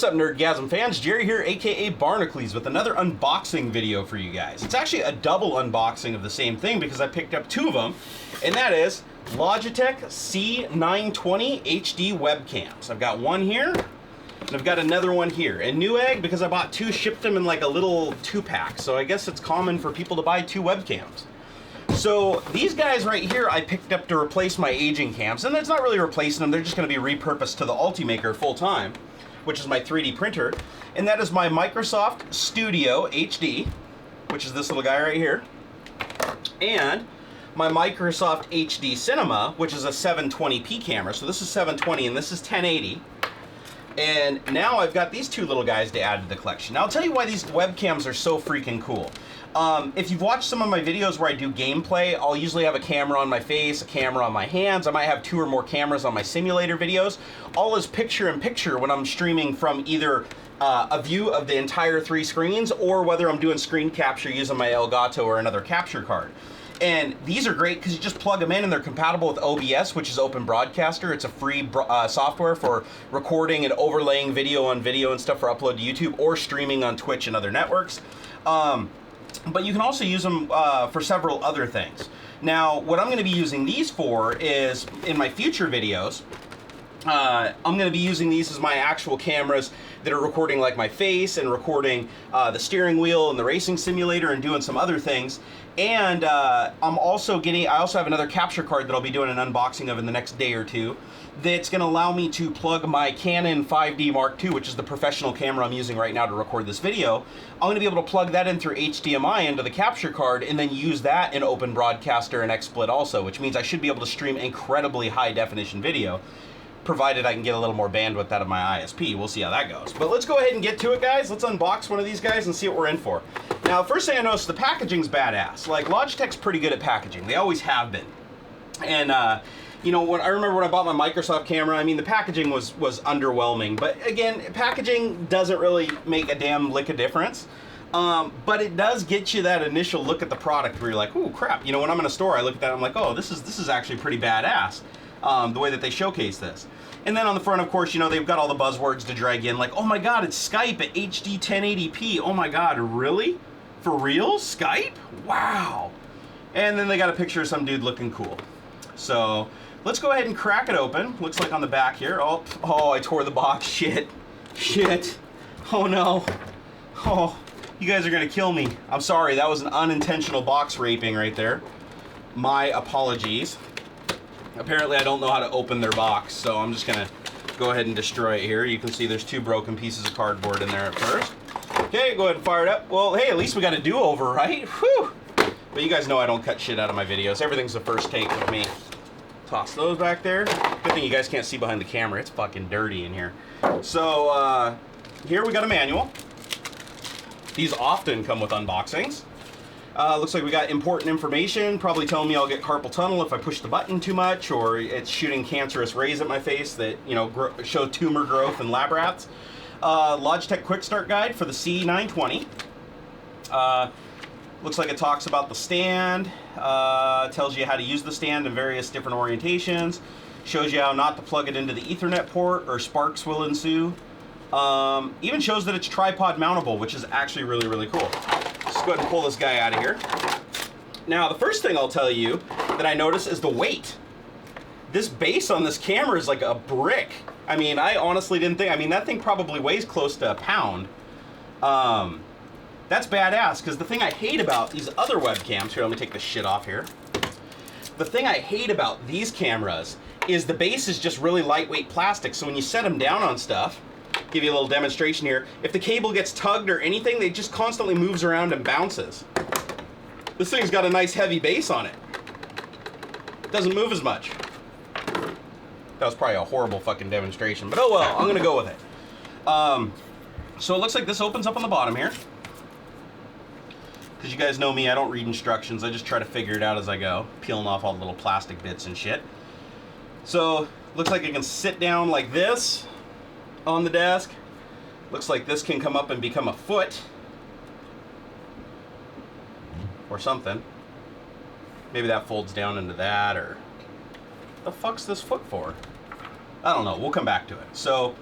up, Nerdgasm fans? Jerry here, aka Barnacles, with another unboxing video for you guys. It's actually a double unboxing of the same thing because I picked up two of them, and that is Logitech C920 HD webcams. I've got one here, and I've got another one here. And NewEgg, because I bought two, shipped them in like a little 2-pack, so I guess it's common for people to buy two webcams. So these guys right here I picked up to replace my aging cams, and it's not really replacing them, they're just going to be repurposed to the Ultimaker full time, which is my 3D printer, and that is my Microsoft Studio HD, which is this little guy right here, and my Microsoft HD Cinema, which is a 720p camera. So this is 720 and this is 1080. And now I've got these two little guys to add to the collection. Now I'll tell you why these webcams are so freaking cool. If you've watched some of my videos where I do gameplay, I'll usually have a camera on my face, a camera on my hands. I might have 2 or more cameras on my simulator videos. All is picture-in-picture when I'm streaming from either a view of the entire 3 screens or whether I'm doing screen capture using my Elgato or another capture card. And these are great because you just plug them in and they're compatible with OBS, which is Open Broadcaster. It's a free software for recording and overlaying video on video and stuff for upload to YouTube or streaming on Twitch and other networks. But you can also use them for several other things. Now, what I'm going to be using these for is, in my future videos, I'm going to be using these as my actual cameras that are recording like my face and recording the steering wheel and the racing simulator and doing some other things. And I also have another capture card that I'll be doing an unboxing of in the next day or two that's going to allow me to plug my Canon 5D Mark II, which is the professional camera I'm using right now to record this video. I'm going to be able to plug that in through HDMI into the capture card and then use that in Open Broadcaster and XSplit also, which means I should be able to stream incredibly high definition video, provided I can get a little more bandwidth out of my ISP. We'll see how that goes. But let's go ahead and get to it, guys. Let's unbox one of these guys and see what we're in for. Now, first thing I noticed, the packaging's badass. Like, Logitech's pretty good at packaging. They always have been. And, you know, I remember when I bought my Microsoft camera, I mean, the packaging was underwhelming. But again, packaging doesn't really make a damn lick of difference. But it does get you that initial look at the product where you're like, ooh, crap. You know, when I'm in a store, I look at that, I'm like, oh, this is actually pretty badass. The way that they showcase this. And then on the front, of course, you know, they've got all the buzzwords to drag in, like, oh my god, it's Skype at HD 1080p. Oh my god, really? For real? Skype? Wow. And then they got a picture of some dude looking cool. So let's go ahead and crack it open. Looks like on the back here. Oh, I tore the box. Shit. Oh no. Oh, you guys are gonna kill me. I'm sorry, that was an unintentional box raping right there. My apologies. Apparently I don't know how to open their box, so I'm just gonna go ahead and destroy it here. You can see there's 2 broken pieces of cardboard in there at first. Okay, go ahead and fire it up. Well, hey, at least we got a do-over, right? Whew! But you guys know I don't cut shit out of my videos. Everything's the first take with me. Toss those back there. Good thing you guys can't see behind the camera. It's fucking dirty in here. So, here we got a manual. These often come with unboxings. Looks like we got important information, probably telling me I'll get carpal tunnel if I push the button too much, or it's shooting cancerous rays at my face that, you know, show tumor growth and lab rats. Logitech Quick Start Guide for the C920. Looks like it talks about the stand, tells you how to use the stand in various different orientations, shows you how not to plug it into the Ethernet port or sparks will ensue. Even shows that it's tripod mountable, which is actually really, really cool. Let's go ahead and pull this guy out of here. Now, the first thing I'll tell you that I notice is the weight. This base on this camera is like a brick. I mean, I honestly didn't think, I mean, that thing probably weighs close to a pound. That's badass, because the thing I hate about these other webcams, here, let me take this shit off here. The thing I hate about these cameras is the base is just really lightweight plastic, so when you set them down on stuff, give you a little demonstration here. If the cable gets tugged or anything, it just constantly moves around and bounces. This thing's got a nice heavy base on it. Doesn't move as much. That was probably a horrible fucking demonstration, but oh well, I'm gonna go with it. So it looks like this opens up on the bottom here. Because you guys know me, I don't read instructions, I just try to figure it out as I go, peeling off all the little plastic bits and shit. So, looks like it can sit down like this on the desk. Looks like this can come up and become a foot. Or something. Maybe that folds down into that, or... the fuck's this foot for? I don't know, we'll come back to it. So,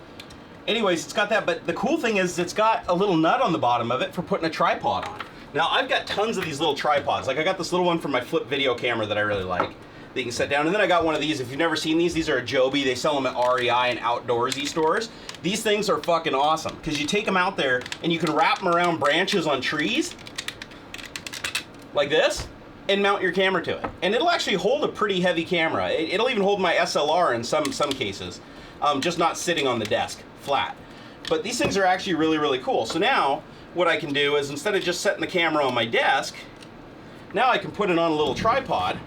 Anyways, it's got that, but the cool thing is it's got a little nut on the bottom of it for putting a tripod on. Now, I've got tons of these little tripods. Like, I got this little one for my flip video camera that I really like that you can set down. And then I got one of these. If you've never seen these are a Joby. They sell them at REI and outdoorsy stores. These things are fucking awesome because you take them out there and you can wrap them around branches on trees like this and mount your camera to it. And it'll actually hold a pretty heavy camera. It'll even hold my SLR in some cases, just not sitting on the desk flat. But these things are actually really, really cool. So now what I can do is, instead of just setting the camera on my desk, now I can put it on a little tripod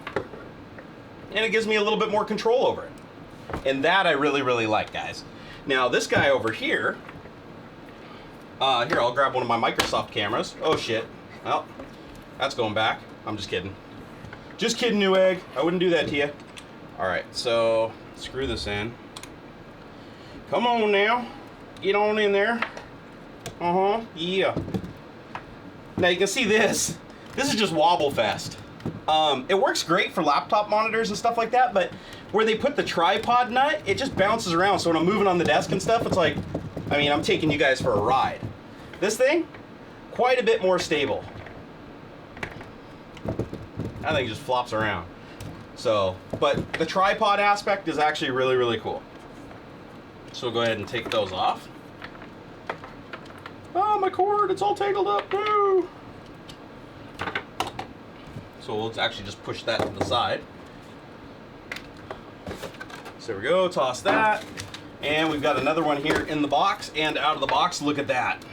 and it gives me a little bit more control over it. And that I really, really like, guys. Now this guy over here, here, I'll grab one of my Microsoft cameras. Oh shit, well, that's going back. I'm just kidding. Just kidding, NewEgg. I wouldn't do that to you. All right, so screw this in. Come on now, get on in there. Yeah. Now you can see this. This is just wobble fest. It works great for laptop monitors and stuff like that, but where they put the tripod nut, it just bounces around. So when I'm moving on the desk and stuff, it's like, I mean, I'm taking you guys for a ride. This thing, quite a bit more stable. That thing just flops around. So, but the tripod aspect is actually really, really cool. So we'll go ahead and take those off. Oh, my cord, it's all tangled up. Woo! So we'll actually just push that to the side. So there we go, toss that. And we've got another one here in the box and out of the box. Look at that.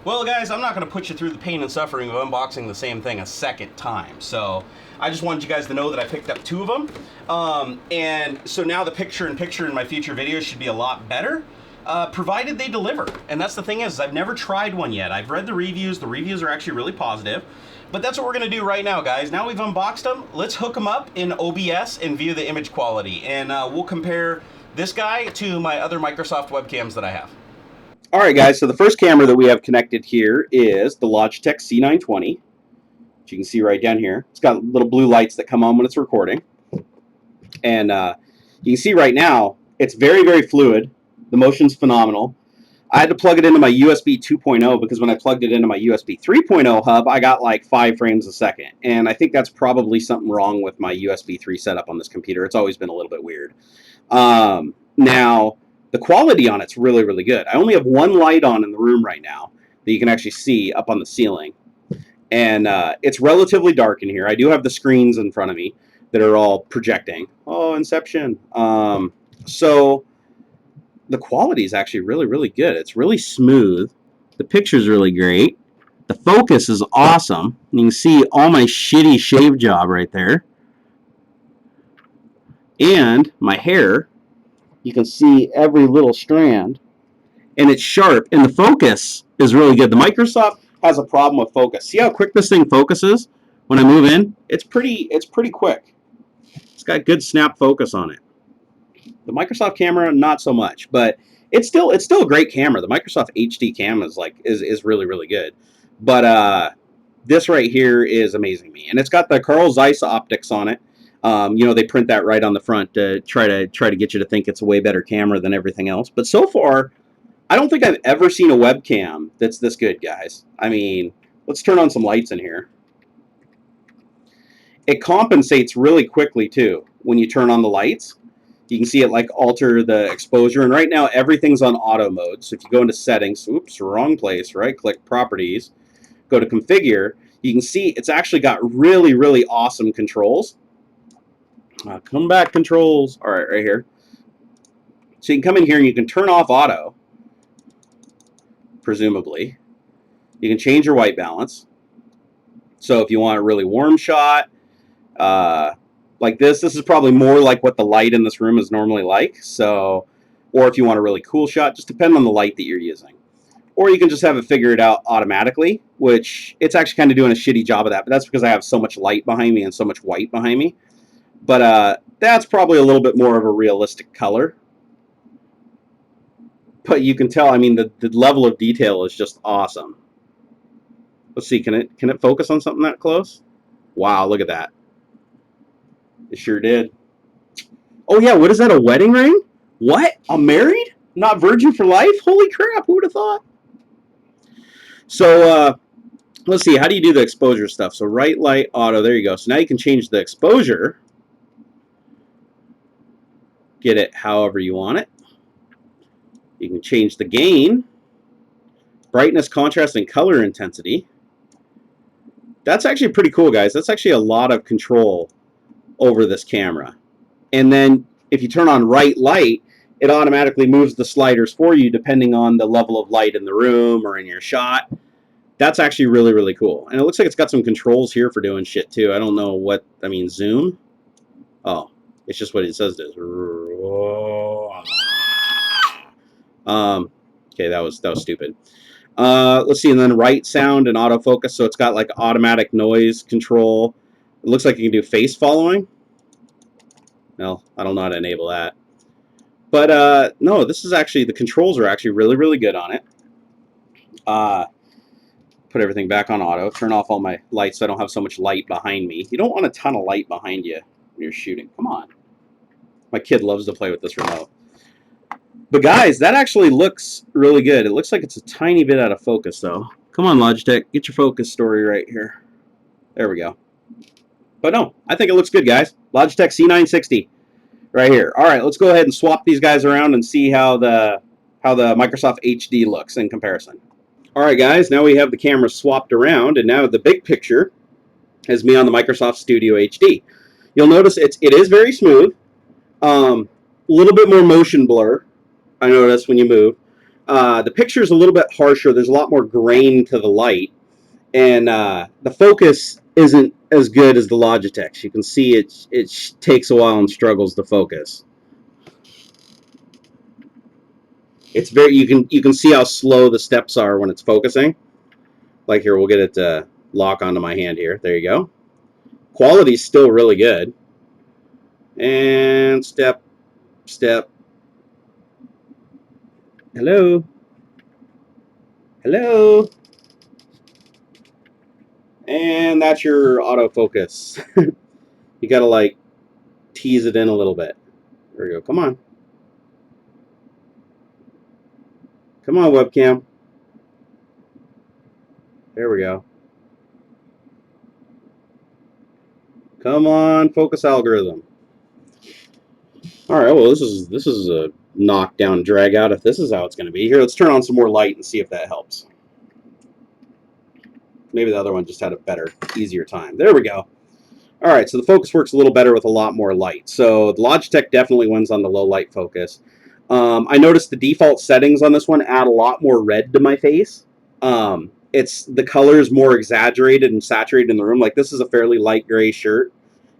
Well, guys, I'm not going to put you through the pain and suffering of unboxing the same thing a second time. So I just wanted you guys to know that I picked up 2 of them. And so now the picture-in-picture in my future videos should be a lot better, provided they deliver. And that's the thing is, I've never tried one yet. I've read the reviews. The reviews are actually really positive. But that's what we're going to do right now, guys. Now we've unboxed them, let's hook them up in OBS and view the image quality. And we'll compare this guy to my other Microsoft webcams that I have. All right, guys, so the first camera that we have connected here is the Logitech C920, which you can see right down here. It's got little blue lights that come on when it's recording. And you can see right now, it's very, very fluid. The motion's phenomenal. I had to plug it into my USB 2.0 because when I plugged it into my USB 3.0 hub, I got like 5 frames a second. And I think that's probably something wrong with my USB 3 setup on this computer. It's always been a little bit weird. Now, the quality on it's really, really good. I only have one light on in the room right now that you can actually see up on the ceiling. And it's relatively dark in here. I do have the screens in front of me that are all projecting. Oh, Inception. So the quality is actually really, really good. It's really smooth. The picture's really great. The focus is awesome. You can see all my shitty shave job right there. And my hair, you can see every little strand. And it's sharp. And the focus is really good. The Microsoft has a problem with focus. See how quick this thing focuses when I move in? It's pretty quick. It's got good snap focus on it. The Microsoft camera, not so much, but it's still a great camera. The Microsoft HD cam is really, really good. But this right here is amazing me. And it's got the Carl Zeiss optics on it. You know, they print that right on the front to try to get you to think it's a way better camera than everything else. But so far, I don't think I've ever seen a webcam that's this good, guys. I mean, let's turn on some lights in here. It compensates really quickly, too, when you turn on the lights. You can see it, like, alter the exposure. And right now, everything's on auto mode. So if you go into settings, oops, wrong place, right-click properties, go to configure, you can see it's actually got really, really awesome controls. Come back, controls. All right, right here. So you can come in here and you can turn off auto, presumably. You can change your white balance. So if you want a really warm shot, like this is probably more like what the light in this room is normally like. So, or if you want a really cool shot, just depend on the light that you're using. Or you can just have it figure it out automatically, which it's actually kind of doing a shitty job of that. But that's because I have so much light behind me and so much white behind me. But that's probably a little bit more of a realistic color. But you can tell, I mean, the level of detail is just awesome. Let's see, can it focus on something that close? Wow, look at that. It sure did. Oh yeah, what is that, a wedding ring? What? I'm married? Not virgin for life? Holy crap, who would have thought? So, let's see, how do you do the exposure stuff? So right light, auto, there you go. So now you can change the exposure. Get it however you want it. You can change the gain, brightness, contrast, and color intensity. That's actually pretty cool, guys. That's actually a lot of control over this camera. And then if you turn on right light, it automatically moves the sliders for you depending on the level of light in the room or in your shot. That's actually really, really cool. And it looks like it's got some controls here for doing shit too. I don't know what, I mean, zoom. Oh, it's just what it says it is. Okay, that was stupid. Let's see, and then right sound and autofocus. So it's got like automatic noise control. It looks like you can do face following. No, I don't know how to enable that. But no, this is actually, the controls are actually really, really good on it. Put everything back on auto. Turn off all my lights so I don't have so much light behind me. You don't want a ton of light behind you when you're shooting. Come on. My kid loves to play with this remote. But guys, that actually looks really good. It looks like it's a tiny bit out of focus though. Come on, Logitech, get your focus story right here. There we go. But no, I think it looks good, guys. Logitech C960 right here. All right, let's go ahead and swap these guys around and see how the Microsoft HD looks in comparison. All right, guys, now we have the cameras swapped around, and now the big picture is me on the Microsoft Studio HD. You'll notice it is very smooth. A little bit more motion blur, I notice, when you move. The picture is a little bit harsher. There's a lot more grain to the light. And the focus isn't as good as the Logitech's. You can see it takes a while and struggles to focus. It's very, you can see how slow the steps are when it's focusing. Like here, we'll get it to lock onto my hand here. There you go. Quality's still really good. And step. Hello. Hello. And that's your autofocus. You gotta like tease it in a little bit. There we go. Come on. Come on, webcam. There we go. Come on, focus algorithm. All right, well, this is a knockdown drag out if this is how it's going to be. Here, let's turn on some more light and see if that helps. Maybe the other one just had a better, easier time. There we go. All right, so the focus works a little better with a lot more light. So the Logitech definitely wins on the low light focus. I noticed the default settings on this one add a lot more red to my face. It's the color is more exaggerated and saturated in the room. Like this is a fairly light gray shirt.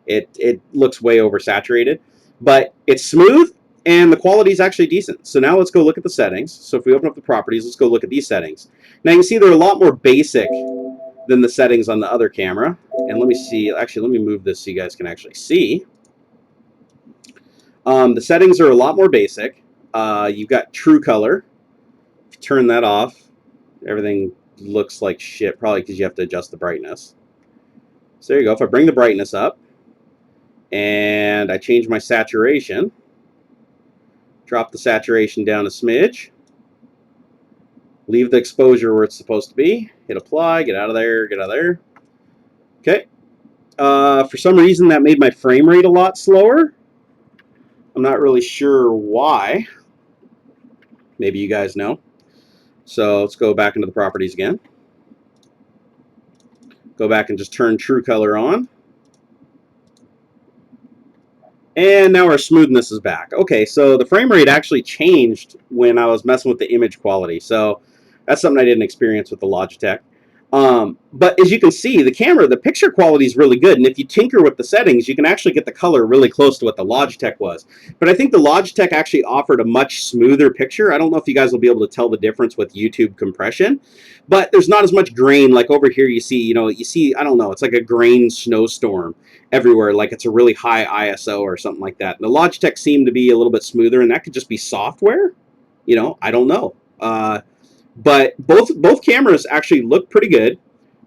It looks way oversaturated, but it's smooth and the quality is actually decent. So now let's go look at the settings. So if we open up the properties, let's go look at these settings. Now you can see they're a lot more basic than the settings on the other camera. And let me see, actually let me move this so you guys can actually see. The settings are a lot more basic. You've got true color. If you turn that off, everything looks like shit, probably because you have to adjust the brightness. So there you go. If I bring the brightness up and I change my saturation, drop the saturation down a smidge, leave the exposure where it's supposed to be, hit apply, get out of there, get out of there. Okay. For some reason that made my frame rate a lot slower. I'm not really sure why. Maybe you guys know. So let's go back into the properties again. Go back and just turn true color on. And now our smoothness is back. Okay, so the frame rate actually changed when I was messing with the image quality. So that's something I didn't experience with the Logitech. But as you can see, the camera, the picture quality is really good. And if you tinker with the settings, you can actually get the color really close to what the Logitech was. But I think the Logitech actually offered a much smoother picture. I don't know if you guys will be able to tell the difference with YouTube compression, but there's not as much grain. Like over here, you see, I don't know, it's like a grain snowstorm everywhere. Like it's a really high ISO or something like that. And the Logitech seemed to be a little bit smoother, and that could just be software. I don't know. But both cameras actually look pretty good.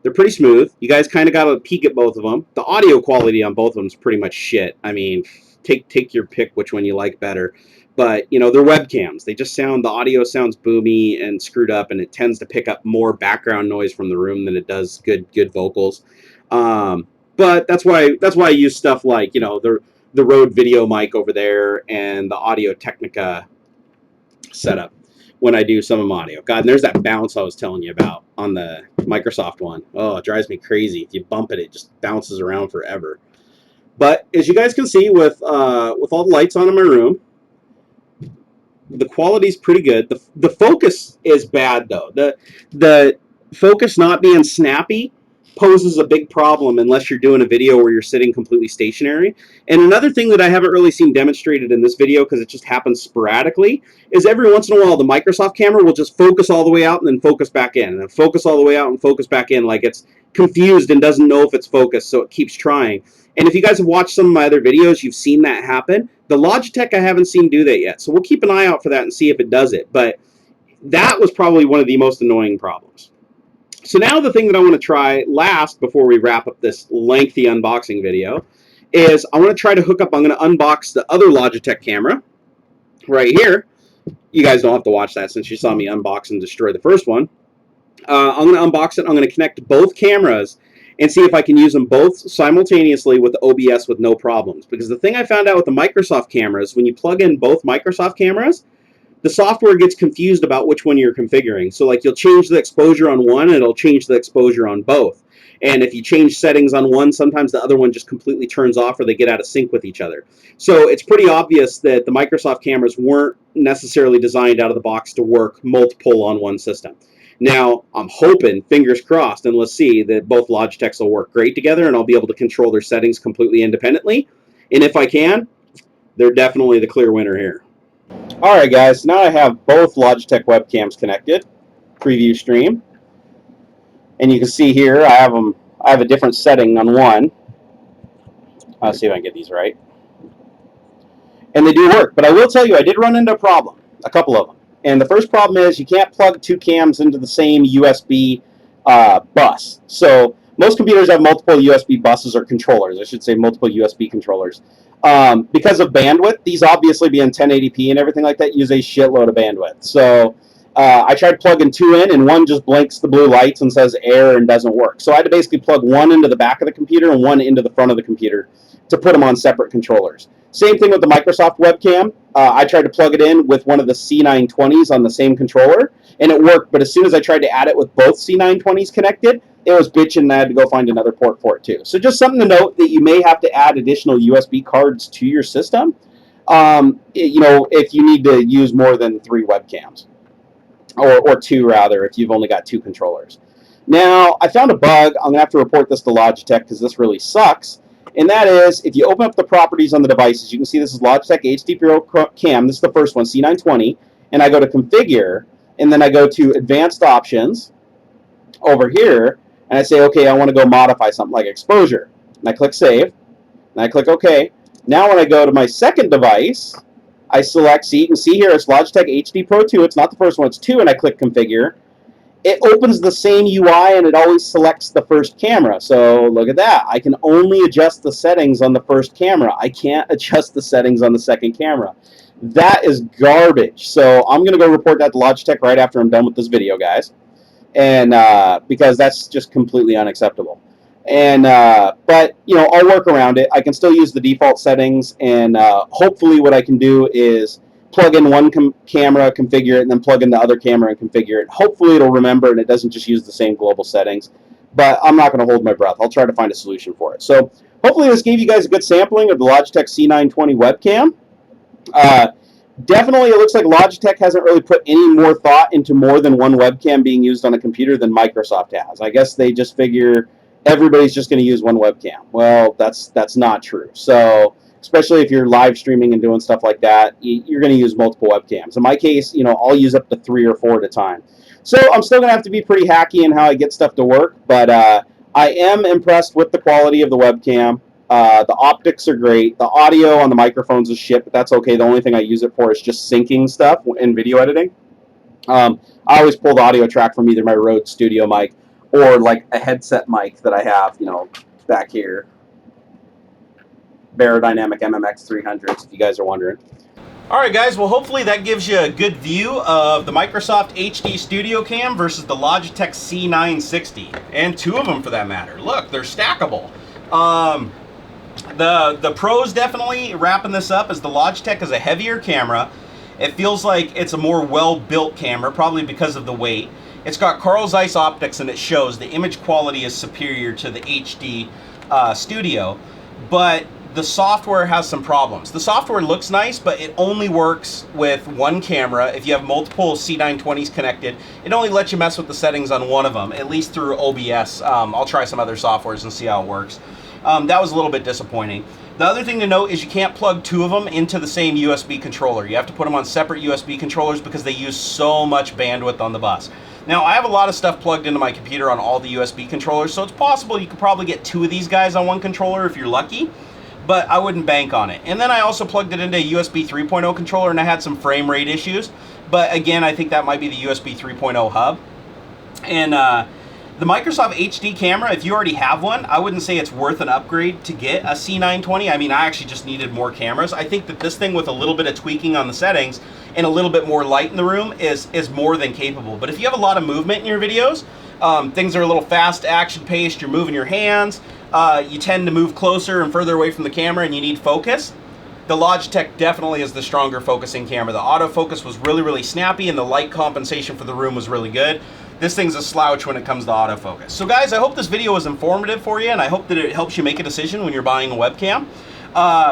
They're pretty smooth. You guys kind of got a peek at both of them. The audio quality on both of them is pretty much shit. I mean, take your pick which one you like better. but you know, they're webcams. They just the audio sounds boomy and screwed up, and it tends to pick up more background noise from the room than it does good vocals. But that's why I use stuff like, you know, the Rode video mic over there and the Audio Technica setup when I do some audio. God, and there's that bounce I was telling you about on the Microsoft one. Oh, it drives me crazy. If you bump it, it just bounces around forever. But as you guys can see, with all the lights on in my room, the quality's pretty good. The focus is bad though. The focus not being snappy poses a big problem unless you're doing a video where you're sitting completely stationary. And another thing that I haven't really seen demonstrated in this video, because it just happens sporadically, is every once in a while the Microsoft camera will just focus all the way out and then focus back in, and then focus all the way out and focus back in, like it's confused and doesn't know if it's focused, so it keeps trying. And if you guys have watched some of my other videos, you've seen that happen. The Logitech I haven't seen do that yet, so we'll keep an eye out for that and see if it does it. But that was probably one of the most annoying problems. So now the thing that I want to try last before we wrap up this lengthy unboxing video is I want to try to hook up, I'm going to unbox the other Logitech camera right here. You guys don't have to watch that since you saw me unbox and destroy the first one. I'm going to unbox it. I'm going to connect both cameras and see if I can use them both simultaneously with OBS with no problems. Because the thing I found out with the Microsoft cameras, when you plug in both Microsoft cameras, the software gets confused about which one you're configuring. So like you'll change the exposure on one and it'll change the exposure on both. And if you change settings on one, sometimes the other one just completely turns off or they get out of sync with each other. So it's pretty obvious that the Microsoft cameras weren't necessarily designed out of the box to work multiple on one system. Now, I'm hoping, fingers crossed, and let's see, that both Logitechs will work great together and I'll be able to control their settings completely independently. And if I can, they're definitely the clear winner here. Alright guys, now I have both Logitech webcams connected. Preview stream. And you can see here I have a different setting on one. I'll see if I can get these right. And they do work, but I will tell you I did run into a problem, a couple of them. And the first problem is you can't plug two cams into the same USB bus. So most computers have multiple USB buses or controllers. I should say multiple USB controllers. Because of bandwidth, these obviously being 1080p and everything like that use a shitload of bandwidth. So I tried plugging two in, and one just blinks the blue lights and says error and doesn't work. So I had to basically plug one into the back of the computer and one into the front of the computer to put them on separate controllers. Same thing with the Microsoft webcam. I tried to plug it in with one of the C920s on the same controller, and it worked. But as soon as I tried to add it with both C920s connected, it was bitching, and I had to go find another port for it too. So just something to note that you may have to add additional USB cards to your system, you know, if you need to use more than 3 webcams, or 2 rather, if you've only got 2 controllers. Now, I found a bug. I'm going to have to report this to Logitech because this really sucks. And that is, if you open up the properties on the devices, you can see this is Logitech HD Pro Cam. This is the first one, C920. And I go to Configure, and then I go to Advanced Options over here, and I say, okay, I want to go modify something like exposure. And I click Save, and I click OK. Now when I go to my second device, I select, see, you can see here, it's Logitech HD Pro 2. It's not the first one, it's 2, and I click Configure. It opens the same UI, and it always selects the first camera. So look at that. I can only adjust the settings on the first camera. I can't adjust the settings on the second camera. That is garbage. So I'm going to go report that to Logitech right after I'm done with this video, guys. And because that's just completely unacceptable. And but you know, I'll work around it. I can still use the default settings, and hopefully what I can do is plug in one camera, configure it, and then plug in the other camera and configure it. Hopefully it'll remember and it doesn't just use the same global settings. But I'm not going to hold my breath. I'll try to find a solution for it. So hopefully this gave you guys a good sampling of the Logitech C920 webcam. Definitely, it looks like Logitech hasn't really put any more thought into more than one webcam being used on a computer than Microsoft has. I guess they just figure everybody's just going to use one webcam. Well, that's not true. So, especially if you're live streaming and doing stuff like that, you're going to use multiple webcams. In my case, you know, I'll use up to 3 or 4 at a time. So I'm still going to have to be pretty hacky in how I get stuff to work, but I am impressed with the quality of the webcam. The optics are great. The audio on the microphones is shit, but that's okay. The only thing I use it for is just syncing stuff in video editing. I always pull the audio track from either my Rode Studio mic or like a headset mic that I have, you know, back here. Barodynamic MMX 300s, if you guys are wondering. Alright guys, well hopefully that gives you a good view of the Microsoft HD Studio Cam versus the Logitech C960. And two of them for that matter. Look, they're stackable. The pros definitely wrapping this up is the Logitech is a heavier camera. It feels like it's a more well-built camera, probably because of the weight. It's got Carl Zeiss optics and it shows the image quality is superior to the HD Studio, but the software has some problems. The software looks nice, but it only works with one camera. If you have multiple C920s connected, it only lets you mess with the settings on one of them, at least through OBS. I'll try some other softwares and see how it works. That was a little bit disappointing. The other thing to note is you can't plug two of them into the same USB controller. You have to put them on separate USB controllers because they use so much bandwidth on the bus. Now, I have a lot of stuff plugged into my computer on all the USB controllers, so it's possible you could probably get two of these guys on one controller if you're lucky, but I wouldn't bank on it. And then I also plugged it into a USB 3.0 controller and I had some frame rate issues, but again, I think that might be the USB 3.0 hub. And the Microsoft HD camera, if you already have one, I wouldn't say it's worth an upgrade to get a C920. I mean, I actually just needed more cameras. I think that this thing with a little bit of tweaking on the settings and a little bit more light in the room is more than capable. But if you have a lot of movement in your videos, things are a little fast action-paced, you're moving your hands, you tend to move closer and further away from the camera and you need focus, the Logitech definitely is the stronger focusing camera. The autofocus was really, really snappy and the light compensation for the room was really good. This thing's a slouch when it comes to autofocus. So guys, I hope this video was informative for you and I hope that it helps you make a decision when you're buying a webcam.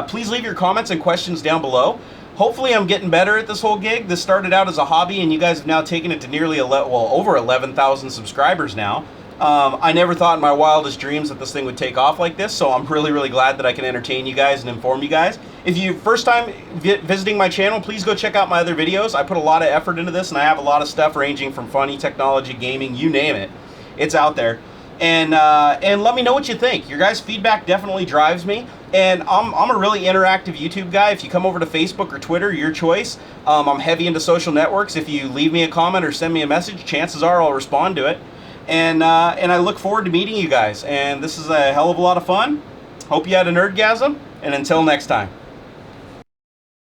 Please leave your comments and questions down below. Hopefully I'm getting better at this whole gig. This started out as a hobby and you guys have now taken it to nearly over 11,000 subscribers now. I never thought in my wildest dreams that this thing would take off like this, so I'm really, really glad that I can entertain you guys and inform you guys. If you first time visiting my channel, please go check out my other videos. I put a lot of effort into this and I have a lot of stuff ranging from funny, technology, gaming, you name it. It's out there. And let me know what you think. Your guys' feedback definitely drives me. And I'm a really interactive YouTube guy. If you come over to Facebook or Twitter, your choice. I'm heavy into social networks. If you leave me a comment or send me a message, chances are I'll respond to it. And I look forward to meeting you guys. And this is a hell of a lot of fun. Hope you had a nerdgasm. And until next time.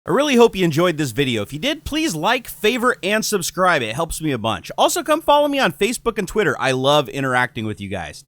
I really hope you enjoyed this video. If you did, please like, favorite, and subscribe. It helps me a bunch. Also, come follow me on Facebook and Twitter. I love interacting with you guys.